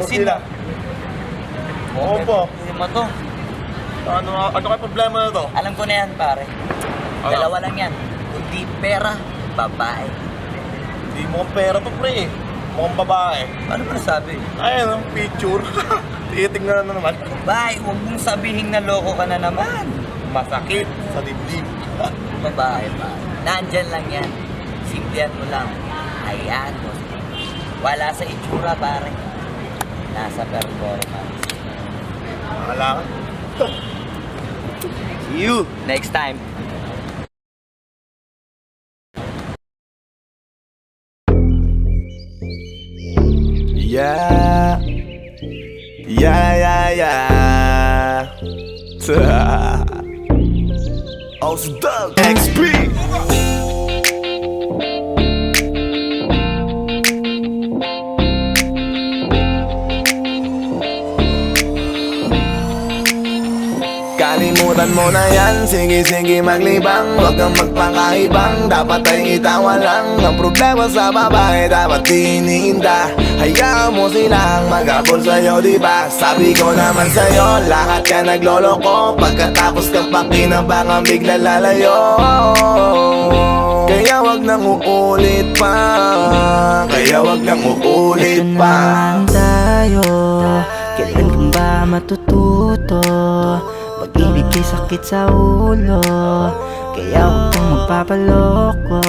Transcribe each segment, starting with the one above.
sino? Opo. Sino to? Ano kayo problema na to? Alam ko na yan, pare. Ano? Dalawa lang yan. Kundi pera, babae. Hindi mukhang pera to, pre. Mukhang babae. Ano ba nasabi? Ayun, picture. Titingnan na naman. Babae, huwag mong sabihin na loko ka na naman. Masakit sa dibdib. Babae pa. Nandyan lang yan. Simplihan mo lang. Ayan mo. Wala sa itsura, pare. Nasa performance. Wala ka. See you. Next time. Yeah. Yeah, yeah, yeah. Ausdog XP. Kalimutan mo na yan, sige maglibang. Huwag kang magpakaibang, dapat ay itawa lang. Ang problema sa babae, dapat tinihinda. Hayaan mo silang maghabol sa'yo, diba? Sabi ko naman sa'yo, lahat ka nagloloko. Pagkatapos kang pakinabangan, bigla lalayo. Kaya wag nang uulit pa. Kaya wag nang uulit Ito pa. naman tayo, kailan kang ba matututo? Pag-ibig ay sakit sa ulo, kaya huwag kang magpapaloko.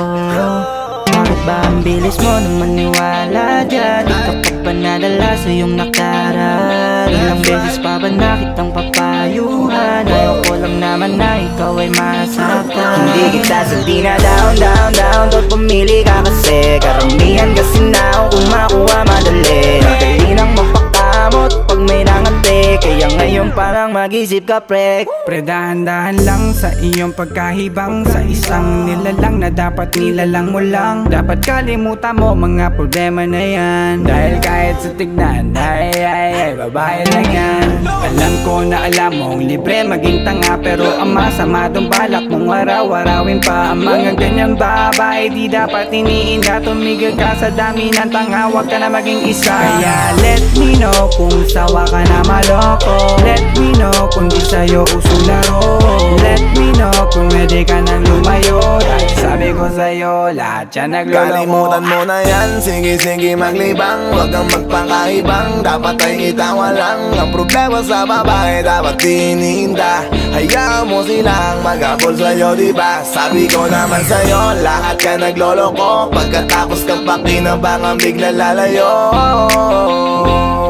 Bakit ba ang bilis mo na maniwala dyan? Di ka pa ba nadala sa iyong nakaraan? Ilang beses pa ba nakitang papayuhan? Ayaw ko lang naman na ikaw ay masaktan. Hindi kita sabi na down, down, down. Doon pumili ka kasi karamihan kasi na kung makuha madali. Madali nang mapakamot pag may nangante. Kaya ngayon parang mag-isip ka, pre. Pre, dahan-dahan lang sa iyong pagkahibang. Sa isang nilalang na dapat nilalang mo lang. Dapat kalimutan mo mga problema na yan. Dahil kahit sa tignan, ay, babae lang yan. Alam ko na alam mong libre maging tanga, pero ang masama dong balak mong araw-arawin pa. Ang mga ganyang babae di dapat iniinda. Tumigil ka sa dami ng tanga, wag ka na maging isa. Kaya let me know kung sawa ka na maloko. Let me know kung di sa'yo uso laro. Let me know kung pwede ka nang lumayo. Dahil sabi ko sa'yo, lahat yan nagloloko. Kalimutan mo na yan, sige maglibang. Huwag kang magpakaibang, dapat ay itawa lang. Ang problema sa babae, dapat tinihinda. Hayaan mo silang maghabol sa'yo, diba? Sabi ko naman sa'yo, lahat ka nagloloko. Pagkatapos kang pakinabangan, bigla lalayo.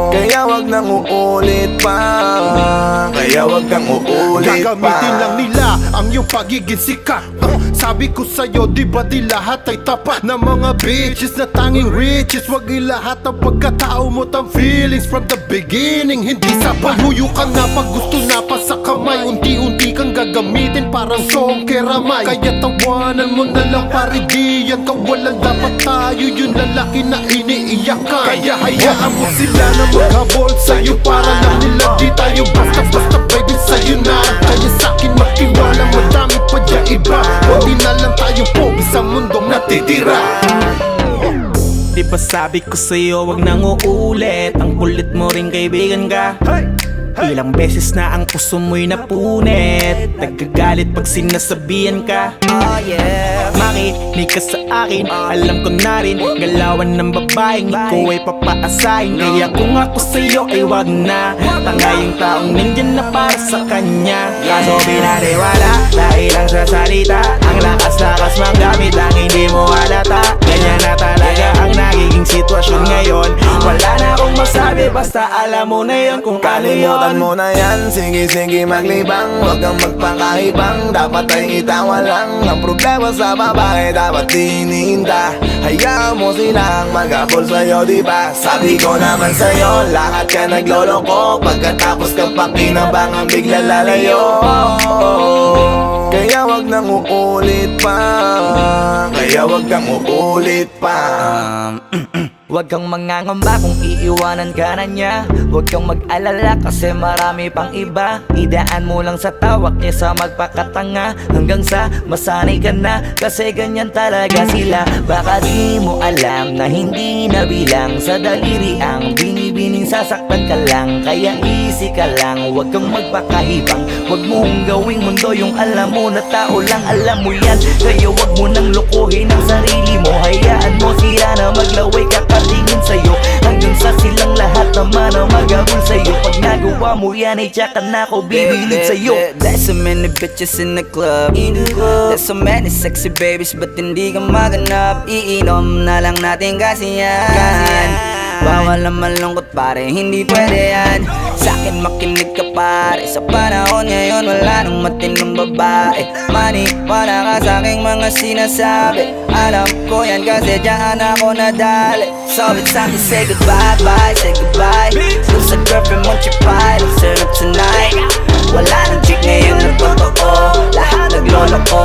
Kaya wag nang uulit pa. Kaya wag kang uulit pa. Gagamitin lang nila ang iyong pagiging sikat. Sabi ko sa'yo, di ba di lahat ay tapat na mga bitches na tanging riches. Wag ilahat ang pagkatao mo tang feelings from the beginning. Hindi sapat, huyo ka na pag gusto na pa sa kamay. Unti-unti kang gagamitin parang song keramay. Kaya tawanan mo na lang pare, di yan kawalan. Dapat tayo yung lalaki na iniiyakan. Kaya hayaan mo sila na maghabol sa'yo, para lang nila di tayo basta-basta baby sa'yo na. Kaya sa'kin magtiwala, madami pa dyan iba. Hindi na lang tayo pogi sa mundong natitira. Di ba sabi ko sa'yo, wag nang uulit. Ang kulit mo rin kaibigan ka. Ilang beses na ang puso mo'y napunit. Nagkagalit pag sinasabihan ka. Oh yeah. Makinig ka sa akin, alam ko na rin galawan ng babaeng ikaw ay papaasahin. Kaya kung ako sa'yo ay wag na. Tanga yung taong nandyan na para sa kanya. Kaso binariwala dahil lang sa salita. Ang lakas-lakas manggamit lang hindi mo halata. Ganyan na talaga ang nagiging sitwasyon ngayon. Wala na akong masabi, basta alam mo na yun kung paano yun. Kalimutan mo na yan, sige maglibang. Huwag kang magpakaibang, dapat ay itawa lang. Ang problema sa babae, dapat tinihinda. Hayaan mo silang maghabol sa'yo, diba? Sabi ko naman sa'yo, lahat ka nagloloko. Pagkatapos kang pakinabangan, bigla lalayo. Kaya wag nang uulit pa. Kaya wag kang uulit pa. Huwag kang mangangamba kung iiwanan ka na niya. Huwag kang mag-alala kasi marami pang iba. Idaan mo lang sa tawak niya sa magpakatanga, hanggang sa masanay ka na, kasi ganyan talaga sila. Baka di mo alam na hindi na bilang sa daliri ang binibining sasaktan ka lang. Kaya easy ka lang, huwag kang magpakahibang. Huwag mong gawing mundo yung alam mo na tao lang alam mo yan. Kaya huwag mo nang lukuhin ang sarili mo. Hayaan mo sila na maglaway kakatingin sa'yo, hanggang sa silang lahat naman ang magabol sa'yo. Pag nagawa mo yan ay tsaka na ako bibilid sa'yo. There's so many bitches in the club. There's so many sexy babies, but hindi ka maganap. Iinom na lang natin kasi yan. Bawal na malungkot pare, hindi pwede yan. Sa'kin makinig ka pare, sa panahon ngayon wala nang matinong babae. Maniwala ka sa'king mga sinasabi, alam ko yan kasi dyan ako nadali. So it's time to say goodbye, bye, say goodbye. Dun sa girlfriend mo chipay, turn up tonight. Wala nang chick ngayon na totoo, lahat naglolo ko.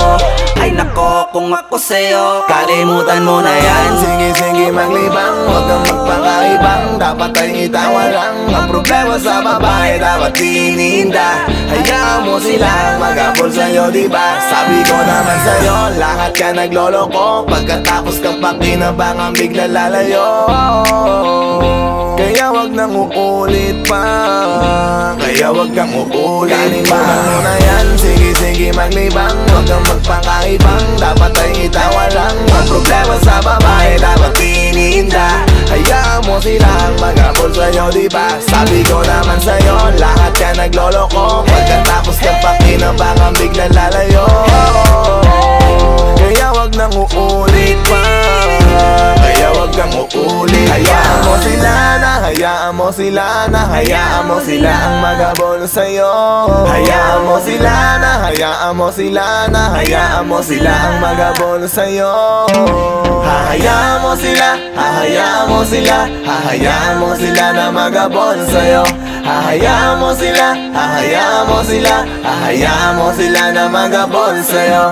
Ay nako, kung ako sa'yo, kalimutan mo na yan. Sige maglibang, huwag kang magpakaibang. Dapat ay itawa lang. Ang problema sa babae dapat tininda. Hayaan mo sila mag-abol sa'yo, diba? Sabi ko naman sa'yo, lahat ka nagloloko. Pagkatapos kang pakinabangan bigla lalayo. Kaya wag nang uulit pa, kaya wag kang uulit. Kalimutan mo na yan, sige maglibang. Huwag kang magpakaibang, dapat ay itawa lang. Ang problema sa babae dapat tininda. Hayaan mo silang mag-abol sa'yo, diba? Sabi ko naman sa'yo, lahat ka nagloloko. Pagkatapos kang pakinabangan bigla lalayo. Kaya wag nang uulit pa, kaya wag kang uulit. Hayaan mo sila na, hayaan mo sila na, hayaan mo sila ang magabol sa'yo. Hayaan mo sila na, hayaan mo sila na, hayaan mo sila ang magabol sa'yo. Hahayaan mo sila, hahayaan mo sila, hahayaan mo sila na magabol sa'yo. Hahayaan mo sila, hahayaan mo sila, hahayaan mo sila na magabol sa'yo.